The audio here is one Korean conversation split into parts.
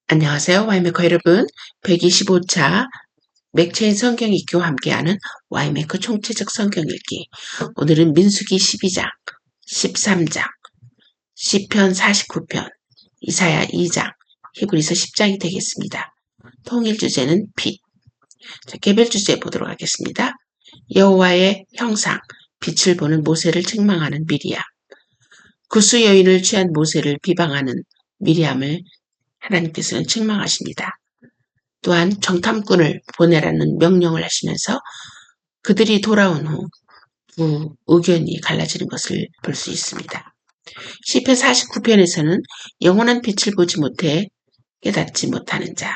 안녕하세요. 와이메커 여러분. 125차 맥체인 성경 읽기와 함께하는 와이메커 총체적 성경 읽기. 오늘은 민수기 12장, 13장, 시편 49편, 이사야 2장, 히브리서 10장이 되겠습니다. 통일 주제는 빛. 자, 개별 주제 보도록 하겠습니다. 여호와의 형상, 빛을 보는 모세를 책망하는 미리암. 구스 여인을 취한 모세를 비방하는 미리암을 하나님께서는 책망하십니다. 또한 정탐꾼을 보내라는 명령을 하시면서 그들이 돌아온 후 두 의견이 갈라지는 것을 볼 수 있습니다. 시편 49편에서는 영원한 빛을 보지 못해 깨닫지 못하는 자,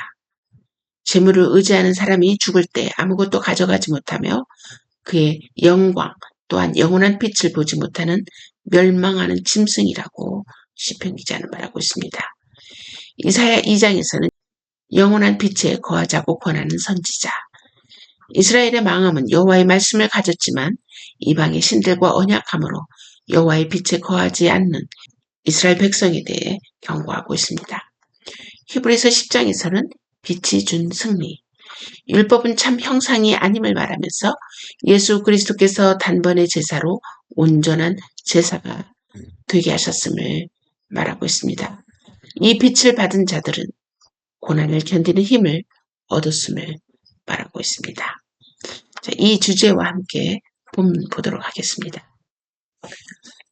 재물을 의지하는 사람이 죽을 때 아무것도 가져가지 못하며 그의 영광 또한 영원한 빛을 보지 못하는 멸망하는 짐승이라고 시편 기자는 말하고 있습니다. 이사야 2장에서는 영원한 빛에 거하자고 권하는 선지자, 이스라엘의 망함은 여호와의 말씀을 가졌지만 이방의 신들과 언약함으로 여호와의 빛에 거하지 않는 이스라엘 백성에 대해 경고하고 있습니다. 히브리서 10장에서는 빛이 준 승리, 율법은 참 형상이 아님을 말하면서 예수 그리스도께서 단번의 제사로 온전한 제사가 되게 하셨음을 말하고 있습니다. 이 빛을 받은 자들은 고난을 견디는 힘을 얻었음을 말하고 있습니다. 자, 이 주제와 함께 본문 보도록 하겠습니다.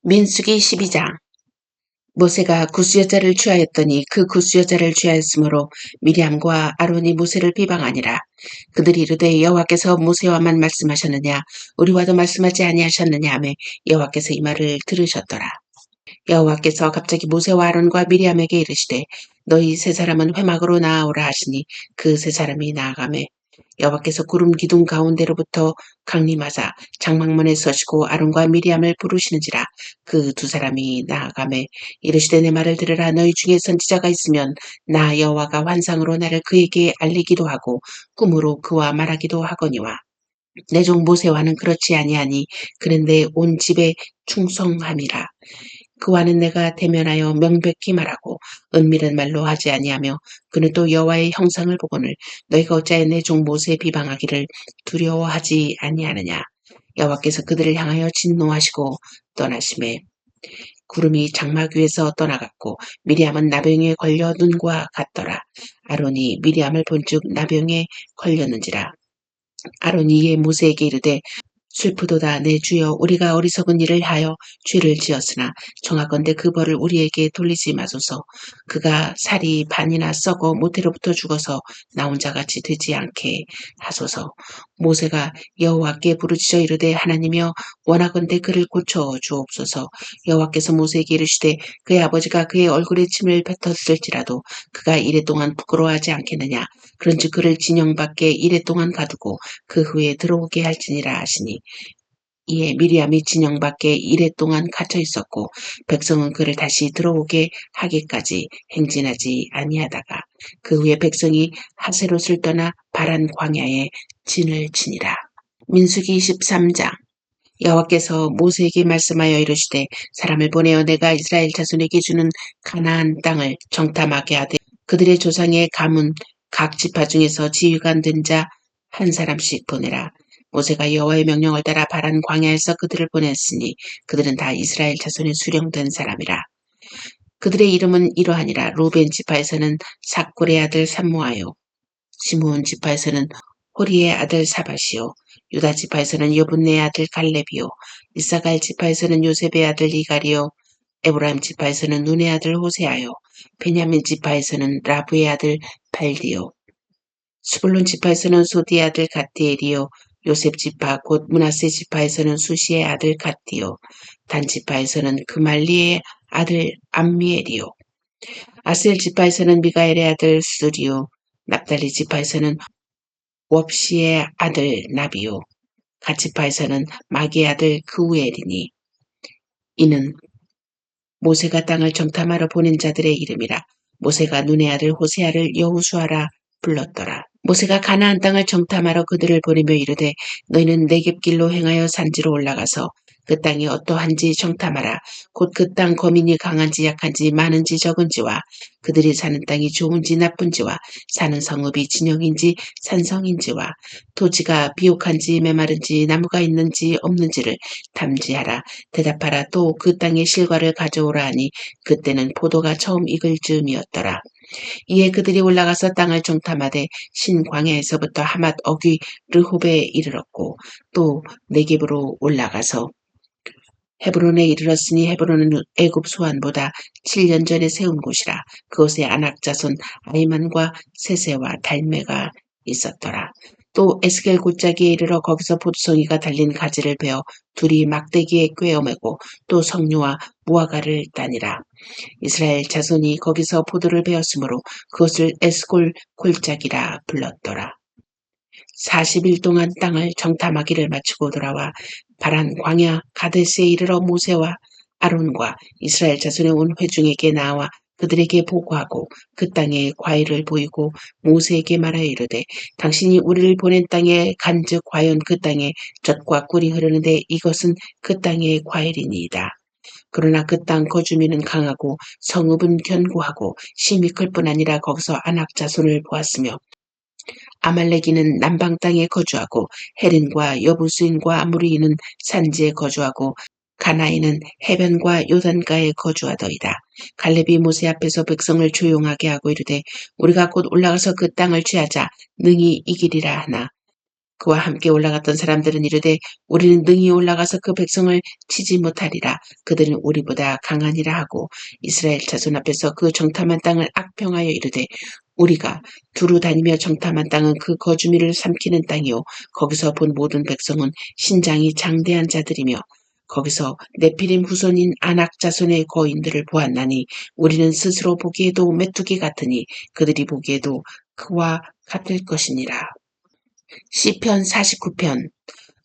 민수기 12장. 모세가 구스 여자를 취하였더니 그 구스 여자를 취하였으므로 미리암과 아론이 모세를 비방하니라. 그들이 이르되 여호와께서 모세와만 말씀하셨느냐 우리와도 말씀하지 아니하셨느냐 하며 여호와께서 이 말을 들으셨더라. 여호와께서 갑자기 모세와 아론과 미리암에게 이르시되 너희 세 사람은 회막으로 나아오라 하시니 그 세 사람이 나아가매 여호와께서 구름 기둥 가운데로부터 강림하사 장막문에 서시고 아론과 미리암을 부르시는지라. 그 두 사람이 나아가매 이르시되 내 말을 들으라. 너희 중에 선지자가 있으면 나 여호와가 환상으로 나를 그에게 알리기도 하고 꿈으로 그와 말하기도 하거니와 내 종 모세와는 그렇지 아니하니 그는 내 온 집에 충성함이라. 그와는 내가 대면하여 명백히 말하고 은밀한 말로 하지 아니하며 그는 또 여호와의 형상을 보거늘 너희가 어찌하여 내 종 모세에 비방하기를 두려워하지 아니하느냐. 여호와께서 그들을 향하여 진노하시고 떠나심에 구름이 장막 위에서 떠나갔고 미리암은 나병에 걸려 눈과 같더라. 아론이 미리암을 본즉 나병에 걸렸는지라. 아론이 이에 모세에게 이르되 슬프도다 내 주여 우리가 어리석은 일을 하여 죄를 지었으나 청하건대 그 벌을 우리에게 돌리지 마소서. 그가 살이 반이나 썩어 모태로부터 죽어서 나 혼자같이 되지 않게 하소서. 모세가 여호와께 부르짖어 이르되 하나님이여 원하건대 그를 고쳐 주옵소서. 여호와께서 모세에게 이르시되 그의 아버지가 그의 얼굴에 침을 뱉었을지라도 그가 이랫동안 부끄러워하지 않겠느냐. 그런즉 그를 진영 밖에 이랫동안 가두고 그 후에 들어오게 할지니라 하시니 이에 미리암이 진영 밖에 이랫동안 갇혀 있었고 백성은 그를 다시 들어오게 하기까지 행진하지 아니하다가 그 후에 백성이 하세롯을 떠나 바란 광야에 진을 치니라. 민수기 23장. 여호와께서 모세에게 말씀하여 이르시되 사람을 보내어 내가 이스라엘 자손에게 주는 가나안 땅을 정탐하게 하되 그들의 조상의 가문 각 지파 중에서 지휘관 된 자 한 사람씩 보내라. 모세가 여호와의 명령을 따라 바란 광야에서 그들을 보냈으니 그들은 다 이스라엘 자손의 수령된 사람이라. 그들의 이름은 이러하니라. 루벤 지파에서는 삭골의 아들 삼모아요. 시므온 지파에서는 호리의 아들 사밧이요. 유다 지파에서는 여분네의 아들 갈렙이요. 이사갈 지파에서는 요셉의 아들 이갈이요. 에브라임 지파에서는 눈의 아들 호세아요. 베냐민 지파에서는 라브의 아들 발디요. 스불론 지파에서는 소디의 아들 갓디엘이요. 요셉 지파 곧 므낫세 지파에서는 수시의 아들 갓디요. 단 지파에서는 그말리의 아들 암미엘이요. 아셀 지파에서는 미가엘의 아들 수리요. 납달리 지파에서는 웁시의 아들 나비요. 갓 지파에서는 마기의 아들 그우엘이니 이는 모세가 땅을 정탐하러 보낸 자들의 이름이라. 모세가 눈의 아들 호세아를 여호수아라 불렀더라. 모세가 가나안 땅을 정탐하러 그들을 보내며 이르되 너희는 네겝길로 행하여 산지로 올라가서 그 땅이 어떠한지 정탐하라. 곧 그 땅 거민이 강한지 약한지 많은지 적은지와 그들이 사는 땅이 좋은지 나쁜지와 사는 성읍이 진영인지 산성인지와 토지가 비옥한지 메마른지 나무가 있는지 없는지를 탐지하라. 대답하라. 또 그 땅의 실과를 가져오라 하니 그때는 포도가 처음 익을 즈음이었더라. 이에 그들이 올라가서 땅을 정탐하되 신광야에서부터 하맛 어귀 르홉에 이르렀고 또 네겝으로 올라가서 헤브론에 이르렀으니 헤브론은 애굽 소안보다 7년 전에 세운 곳이라. 그곳에 아낙 자손 아히만과 세세와 달메가 있었더라. 또 에스겔 골짜기에 이르러 거기서 보드송이가 달린 가지를 베어 둘이 막대기에 꿰어매고 또 석류와 무화과를 따니라. 이스라엘 자손이 거기서 포도를 베었으므로 그것을 에스골 골짜기라 불렀더라. 40일 동안 땅을 정탐하기를 마치고 돌아와 바란 광야 가데스에 이르러 모세와 아론과 이스라엘 자손의 온 회중에게 나와 그들에게 보고하고 그 땅의 과일을 보이고 모세에게 말하여 이르되 당신이 우리를 보낸 땅에 간즉 과연 그 땅에 젖과 꿀이 흐르는데 이것은 그 땅의 과일이니이다. 그러나 그 땅 거주민은 강하고 성읍은 견고하고 심히 클 뿐 아니라 거기서 아낙 자손을 보았으며 아말렉이는 남방 땅에 거주하고 헤린과 여부스인과 아무리인은 산지에 거주하고 가나인은 해변과 요단가에 거주하더이다. 갈렙이 모세 앞에서 백성을 조용하게 하고 이르되 우리가 곧 올라가서 그 땅을 취하자 능히 이기리라 하나 그와 함께 올라갔던 사람들은 이르되 우리는 능히 올라가서 그 백성을 치지 못하리라. 그들은 우리보다 강하니라 하고 이스라엘 자손 앞에서 그 정탐한 땅을 악평하여 이르되 우리가 두루 다니며 정탐한 땅은 그 거주민을 삼키는 땅이요 거기서 본 모든 백성은 신장이 장대한 자들이며 거기서 네피림 후손인 아낙 자손의 거인들을 보았나니 우리는 스스로 보기에도 메뚜기 같으니 그들이 보기에도 그와 같을 것이니라. 시편 49편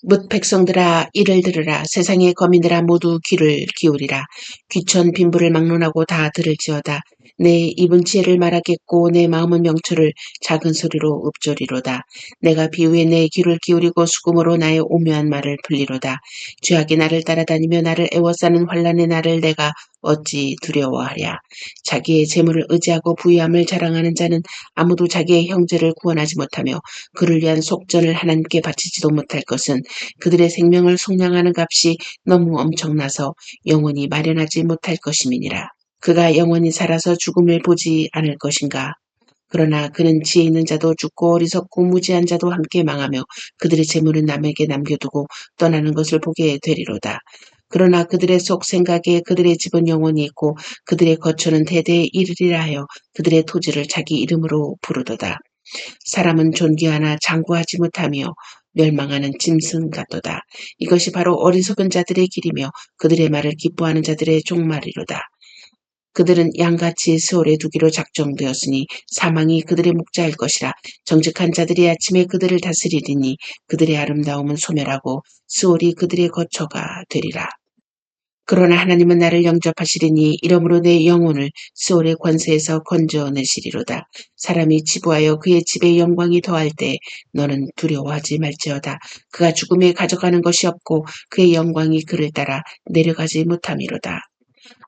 뭇 백성들아 이를 들으라. 세상의 거민들아 모두 귀를 기울이라. 귀천 빈부를 막론하고 다 들을지어다. 내 입은 지혜를 말하겠고 내 마음은 명철을 작은 소리로 읊조리로다. 내가 비유에 내 귀를 기울이고 수금으로 나의 오묘한 말을 풀리로다. 죄악이 나를 따라다니며 나를 애워싸는 환난의 나를 내가 어찌 두려워하랴. 자기의 재물을 의지하고 부유함을 자랑하는 자는 아무도 자기의 형제를 구원하지 못하며 그를 위한 속전을 하나님께 바치지도 못할 것은 그들의 생명을 속량하는 값이 너무 엄청나서 영원히 마련하지 못할 것임이니라. 그가 영원히 살아서 죽음을 보지 않을 것인가. 그러나 그는 지혜 있는 자도 죽고 어리석고 무지한 자도 함께 망하며 그들의 재물은 남에게 남겨두고 떠나는 것을 보게 되리로다. 그러나 그들의 속 생각에 그들의 집은 영원히 있고 그들의 거처는 대대에 이르리라 하여 그들의 토지를 자기 이름으로 부르도다. 사람은 존귀하나 장구하지 못하며 멸망하는 짐승 같도다. 이것이 바로 어리석은 자들의 길이며 그들의 말을 기뻐하는 자들의 종말이로다. 그들은 양같이 스올에 두기로 작정되었으니 사망이 그들의 목자일 것이라. 정직한 자들이 아침에 그들을 다스리리니 그들의 아름다움은 소멸하고 스올이 그들의 거처가 되리라. 그러나 하나님은 나를 영접하시리니 이러므로 내 영혼을 스올의 권세에서 건져내시리로다. 사람이 치부하여 그의 집에 영광이 더할 때 너는 두려워하지 말지어다. 그가 죽음에 가져가는 것이 없고 그의 영광이 그를 따라 내려가지 못함이로다.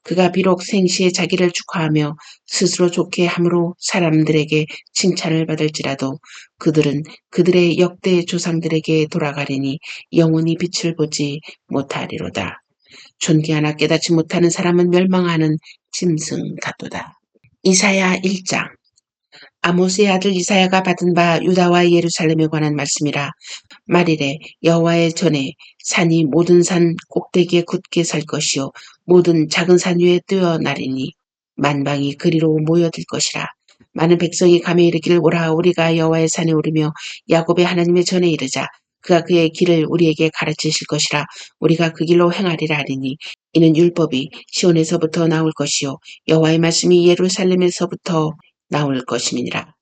그가 비록 생시에 자기를 축하하며 스스로 좋게 함으로 사람들에게 칭찬을 받을지라도 그들은 그들의 역대 조상들에게 돌아가리니 영원히 빛을 보지 못하리로다. 존귀하나 깨닫지 못하는 사람은 멸망하는 짐승 같도다. 이사야 1장 아모스의 아들 이사야가 받은 바 유다와 예루살렘에 관한 말씀이라. 말이래 여호와의 전에 산이 모든 산 꼭대기에 굳게 설 것이요 모든 작은 산 위에 뛰어나리니 만방이 그리로 모여들 것이라. 많은 백성이 감에 이르기를 오라 우리가 여호와의 산에 오르며 야곱의 하나님의 전에 이르자. 그가 그의 길을 우리에게 가르치실 것이라. 우리가 그 길로 행하리라 하리니 이는 율법이 시온에서부터 나올 것이요 여호와의 말씀이 예루살렘에서부터 나올 것임이니라.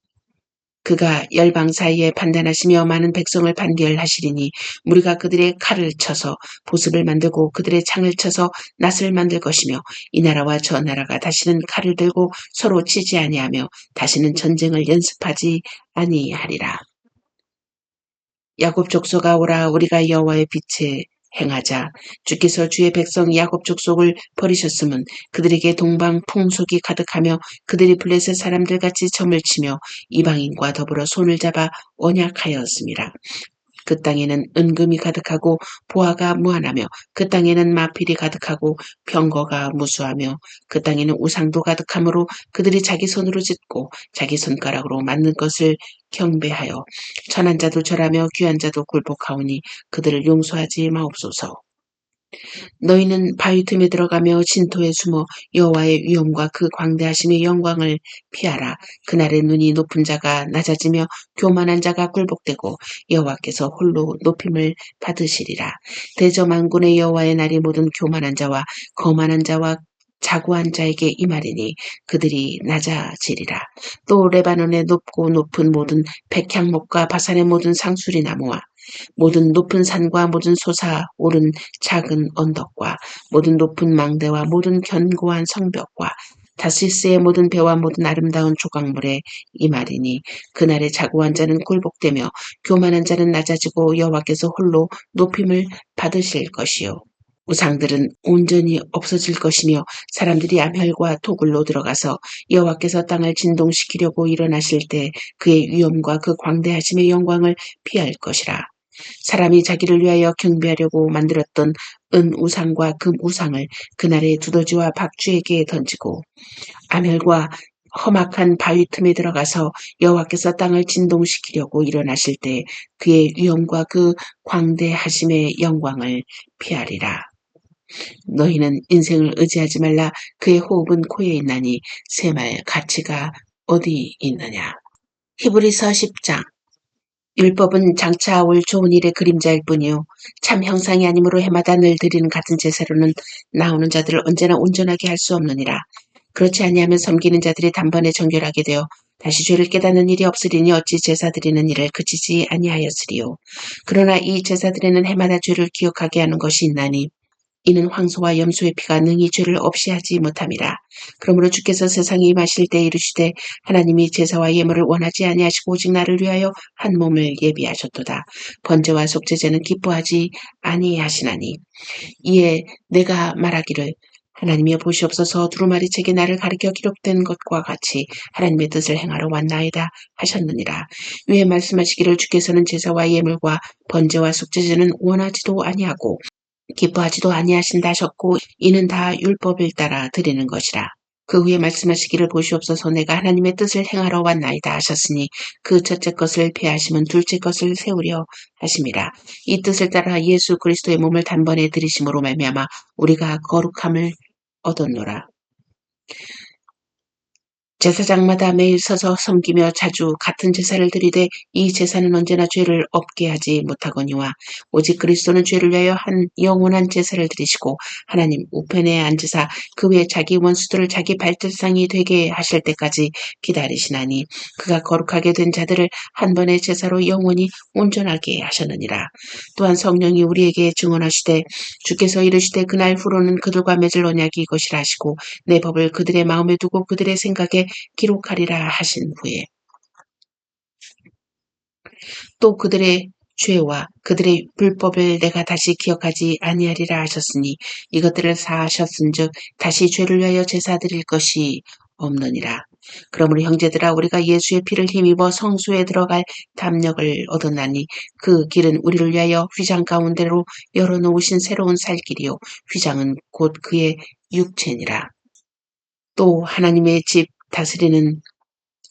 그가 열방 사이에 판단하시며 많은 백성을 판결하시리니 무리가 그들의 칼을 쳐서 보습을 만들고 그들의 창을 쳐서 낫을 만들 것이며 이 나라와 저 나라가 다시는 칼을 들고 서로 치지 아니하며 다시는 전쟁을 연습하지 아니하리라. 야곱 족속아 오라 우리가 여호와의 빛에 행하자. 주께서 주의 백성 야곱 족속을 버리셨음은 그들에게 동방 풍속이 가득하며 그들이 블레셋 사람들같이 점을 치며 이방인과 더불어 손을 잡아 언약하였음이라. 그 땅에는 은금이 가득하고 보화가 무한하며 그 땅에는 마필이 가득하고 병거가 무수하며 그 땅에는 우상도 가득하므로 그들이 자기 손으로 짓고 자기 손가락으로 만든 것을 경배하여 천한 자도 절하며 귀한 자도 굴복하오니 그들을 용서하지 마옵소서. 너희는 바위 틈에 들어가며 진토에 숨어 여호와의 위엄과 그 광대하심의 영광을 피하라. 그날의 눈이 높은 자가 낮아지며 교만한 자가 굴복되고 여호와께서 홀로 높임을 받으시리라. 대저만군의 여호와의 날이 모든 교만한 자와 거만한 자와 자고한 자에게 임하리니 그들이 낮아지리라. 또 레바논의 높고 높은 모든 백향목과 바산의 모든 상수리 나무와 모든 높은 산과 모든 솟아오른 작은 언덕과 모든 높은 망대와 모든 견고한 성벽과 다시스의 모든 배와 모든 아름다운 조각물에 이 말이니 그날의 자고한 자는 굴복되며 교만한 자는 낮아지고 여호와께서 홀로 높임을 받으실 것이요. 우상들은 온전히 없어질 것이며 사람들이 암혈과 토굴로 들어가서 여호와께서 땅을 진동시키려고 일어나실 때 그의 위엄과 그 광대하심의 영광을 피할 것이라. 사람이 자기를 위하여 경배하려고 만들었던 은 우상과 금 우상을 그날의 두더지와 박쥐에게 던지고 암혈과 험악한 바위 틈에 들어가서 여호와께서 땅을 진동시키려고 일어나실 때 그의 위엄과 그 광대하심의 영광을 피하리라. 너희는 인생을 의지하지 말라. 그의 호흡은 코에 있나니 새말 가치가 어디 있느냐. 히브리서 10장. 율법은 장차 올 좋은 일의 그림자일 뿐이요 참 형상이 아니므로 해마다 늘 드리는 같은 제사로는 나오는 자들을 언제나 온전하게 할 수 없느니라. 그렇지 아니하면 섬기는 자들이 단번에 정결하게 되어 다시 죄를 깨닫는 일이 없으리니 어찌 제사 드리는 일을 그치지 아니하였으리요. 그러나 이 제사들에는 해마다 죄를 기억하게 하는 것이 있나니 이는 황소와 염소의 피가 능히 죄를 없이 하지 못함이라. 그러므로 주께서 세상에 임하실 때 이르시되 하나님이 제사와 예물을 원하지 아니하시고 오직 나를 위하여 한 몸을 예비하셨도다. 번제와 속죄제는 기뻐하지 아니하시나니 이에 내가 말하기를 하나님이여 보시옵소서 두루마리 책에 나를 가리켜 기록된 것과 같이 하나님의 뜻을 행하러 왔나이다 하셨느니라. 위에 말씀하시기를 주께서는 제사와 예물과 번제와 속죄제는 원하지도 아니하고 기뻐하지도 아니하신다 하셨고 이는 다 율법을 따라 드리는 것이라. 그 후에 말씀하시기를 보시옵소서 내가 하나님의 뜻을 행하러 왔나이다 하셨으니 그 첫째 것을 폐하심은 둘째 것을 세우려 하심이라. 이 뜻을 따라 예수 그리스도의 몸을 단번에 들이심으로 말미암아 우리가 거룩함을 얻었노라. 제사장마다 매일 서서 섬기며 자주 같은 제사를 드리되 이 제사는 언제나 죄를 없게 하지 못하거니와 오직 그리스도는 죄를 위하여 한 영원한 제사를 드리시고 하나님 우편에 앉으사 그 외에 자기 원수들을 자기 발등상이 되게 하실 때까지 기다리시나니 그가 거룩하게 된 자들을 한 번의 제사로 영원히 온전하게 하셨느니라. 또한 성령이 우리에게 증언하시되 주께서 이르시되 그날 후로는 그들과 맺을 언약이 이것이라 하시고 내 법을 그들의 마음에 두고 그들의 생각에 기록하리라 하신 후에 또 그들의 죄와 그들의 불법을 내가 다시 기억하지 아니하리라 하셨으니 이것들을 사하셨은즉 다시 죄를 위하여 제사 드릴 것이 없느니라. 그러므로 형제들아 우리가 예수의 피를 힘입어 성소에 들어갈 담력을 얻었나니 그 길은 우리를 위하여 휘장 가운데로 열어놓으신 새로운 살 길이요 휘장은 곧 그의 육체니라. 또 하나님의 집 다스리는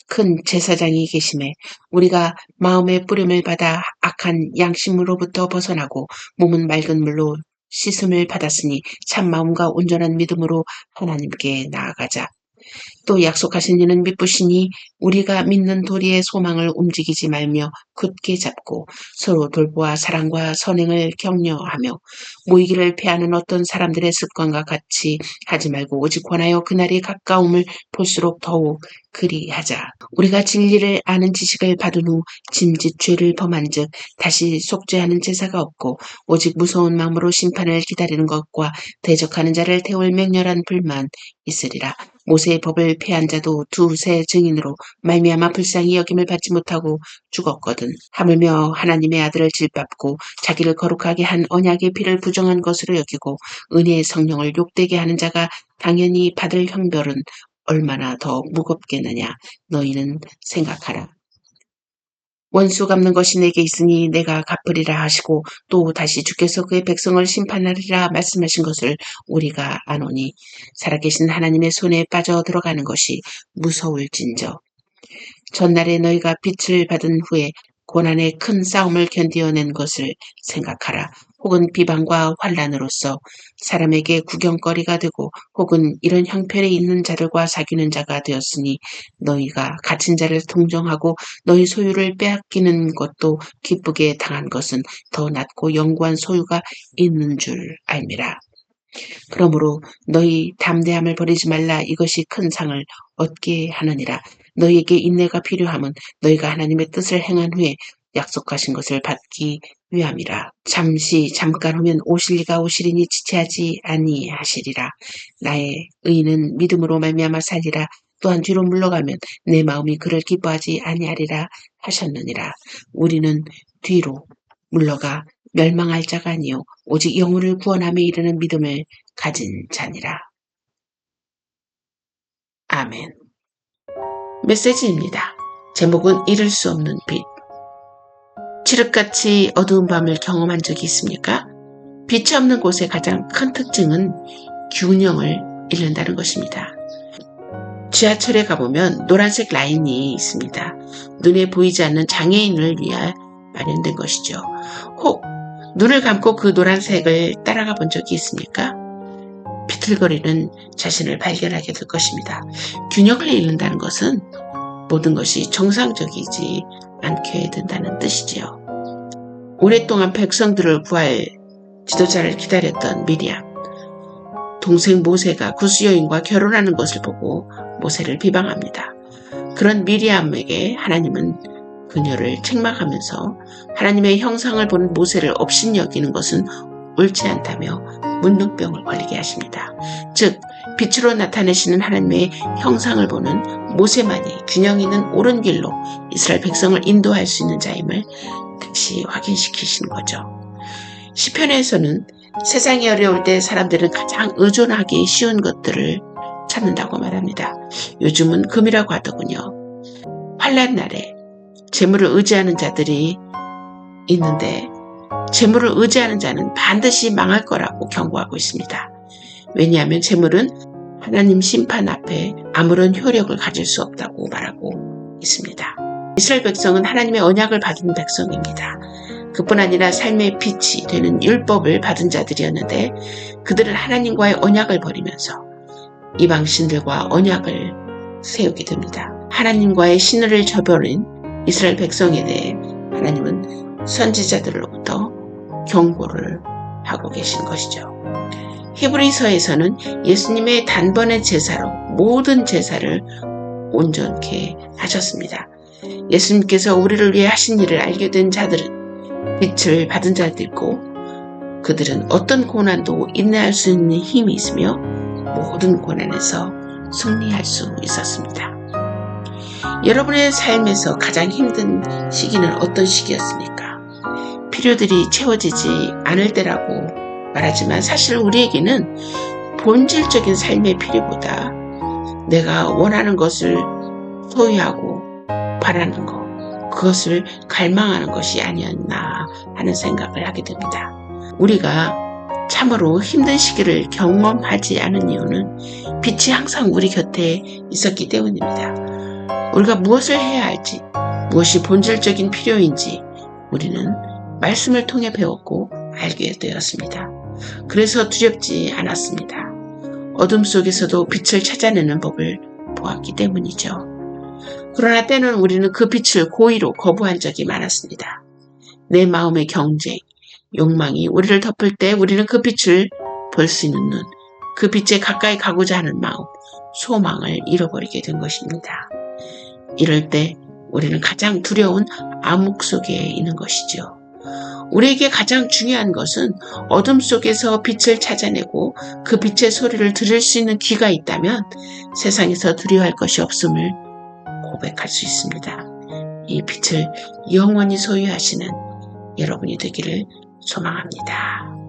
큰 제사장이 계심에 우리가 마음의 뿌림을 받아 악한 양심으로부터 벗어나고 몸은 맑은 물로 씻음을 받았으니 참 마음과 온전한 믿음으로 하나님께 나아가자. 또 약속하신 이는 미쁘시니 우리가 믿는 도리의 소망을 움직이지 말며 굳게 잡고 서로 돌보아 사랑과 선행을 격려하며 모이기를 패하는 어떤 사람들의 습관과 같이 하지 말고 오직 권하여 그날이 가까움을 볼수록 더욱 그리하자. 우리가 진리를 아는 지식을 받은 후 짐짓 죄를 범한 즉 다시 속죄하는 제사가 없고 오직 무서운 마음으로 심판을 기다리는 것과 대적하는 자를 태울 맹렬한 불만 있으리라. 모세의 법을 폐한 자도 두세 증인으로 말미암아 불쌍히 여김을 받지 못하고 죽었거든. 하물며 하나님의 아들을 질밟고 자기를 거룩하게 한 언약의 피를 부정한 것으로 여기고 은혜의 성령을 욕되게 하는 자가 당연히 받을 형벌은 얼마나 더 무겁겠느냐. 너희는 생각하라. 원수 갚는 것이 내게 있으니 내가 갚으리라 하시고 또 다시 주께서 그의 백성을 심판하리라 말씀하신 것을 우리가 아노니 살아계신 하나님의 손에 빠져 들어가는 것이 무서울진저. 전날에 너희가 빛을 받은 후에 고난의 큰 싸움을 견디어낸 것을 생각하라. 혹은 비방과 환란으로서 사람에게 구경거리가 되고 혹은 이런 형편에 있는 자들과 사귀는 자가 되었으니 너희가 갇힌 자를 동정하고 너희 소유를 빼앗기는 것도 기쁘게 당한 것은 더 낫고 영구한 소유가 있는 줄 알미라. 그러므로 너희 담대함을 버리지 말라. 이것이 큰 상을 얻게 하느니라. 너희에게 인내가 필요함은 너희가 하나님의 뜻을 행한 후에 약속하신 것을 받기 위함이라. 잠깐 후면 오실 이가 오시리니 지체하지 아니하시리라. 나의 의인은 믿음으로 말미암아 살리라. 또한 뒤로 물러가면 내 마음이 그를 기뻐하지 아니하리라 하셨느니라. 우리는 뒤로 물러가 멸망할 자가 아니요 오직 영혼을 구원함에 이르는 믿음을 가진 자니라. 아멘. 메시지입니다. 제목은 잃을 수 없는 빛. 칠흑같이 어두운 밤을 경험한 적이 있습니까? 빛이 없는 곳의 가장 큰 특징은 균형을 잃는다는 것입니다. 지하철에 가보면 노란색 라인이 있습니다. 눈에 보이지 않는 장애인을 위해 마련된 것이죠. 혹 눈을 감고 그 노란색을 따라가 본 적이 있습니까? 비틀거리는 자신을 발견하게 될 것입니다. 균형을 잃는다는 것은 모든 것이 정상적이지 않게 된다는 뜻이지요. 오랫동안 백성들을 구할 지도자를 기다렸던 미리암. 동생 모세가 구스 여인과 결혼하는 것을 보고 모세를 비방합니다. 그런 미리암에게 하나님은 그녀를 책망하면서 하나님의 형상을 보는 모세를 업신여기는 것은 옳지 않다며 문둥병을 걸리게 하십니다. 즉 빛으로 나타내시는 하나님의 형상을 보는 모세만이 균형 있는 옳은 길로 이스라엘 백성을 인도할 수 있는 자임을 다시 확인시키시는 거죠. 시편에서는 세상이 어려울 때 사람들은 가장 의존하기 쉬운 것들을 찾는다고 말합니다. 요즘은 금이라고 하더군요. 환난 날에 재물을 의지하는 자들이 있는데 재물을 의지하는 자는 반드시 망할 거라고 경고하고 있습니다. 왜냐하면 재물은 하나님 심판 앞에 아무런 효력을 가질 수 없다고 말하고 있습니다. 이스라엘 백성은 하나님의 언약을 받은 백성입니다. 그뿐 아니라 삶의 빛이 되는 율법을 받은 자들이었는데 그들은 하나님과의 언약을 버리면서 이방 신들과 언약을 세우게 됩니다. 하나님과의 신을 저버린 이스라엘 백성에 대해 하나님은 선지자들로부터 경고를 하고 계신 것이죠. 히브리서에서는 예수님의 단번의 제사로 모든 제사를 온전케 하셨습니다. 예수님께서 우리를 위해 하신 일을 알게 된 자들은 빛을 받은 자들이고 그들은 어떤 고난도 인내할 수 있는 힘이 있으며 모든 고난에서 승리할 수 있었습니다. 여러분의 삶에서 가장 힘든 시기는 어떤 시기였습니까? 필요들이 채워지지 않을 때라고 말하지만 사실 우리에게는 본질적인 삶의 필요보다 내가 원하는 것을 소유하고 바라는 것, 그것을 갈망하는 것이 아니었나 하는 생각을 하게 됩니다. 우리가 참으로 힘든 시기를 경험하지 않은 이유는 빛이 항상 우리 곁에 있었기 때문입니다. 우리가 무엇을 해야 할지, 무엇이 본질적인 필요인지 우리는 말씀을 통해 배웠고 알게 되었습니다. 그래서 두렵지 않았습니다. 어둠 속에서도 빛을 찾아내는 법을 보았기 때문이죠. 그러나 때는 우리는 그 빛을 고의로 거부한 적이 많았습니다. 내 마음의 경쟁, 욕망이 우리를 덮을 때 우리는 그 빛을 볼 수 있는 눈, 그 빛에 가까이 가고자 하는 마음, 소망을 잃어버리게 된 것입니다. 이럴 때 우리는 가장 두려운 암흑 속에 있는 것이죠. 우리에게 가장 중요한 것은 어둠 속에서 빛을 찾아내고 그 빛의 소리를 들을 수 있는 귀가 있다면 세상에서 두려워할 것이 없음을 고백할 수 있습니다. 이 빛을 영원히 소유하시는 여러분이 되기를 소망합니다.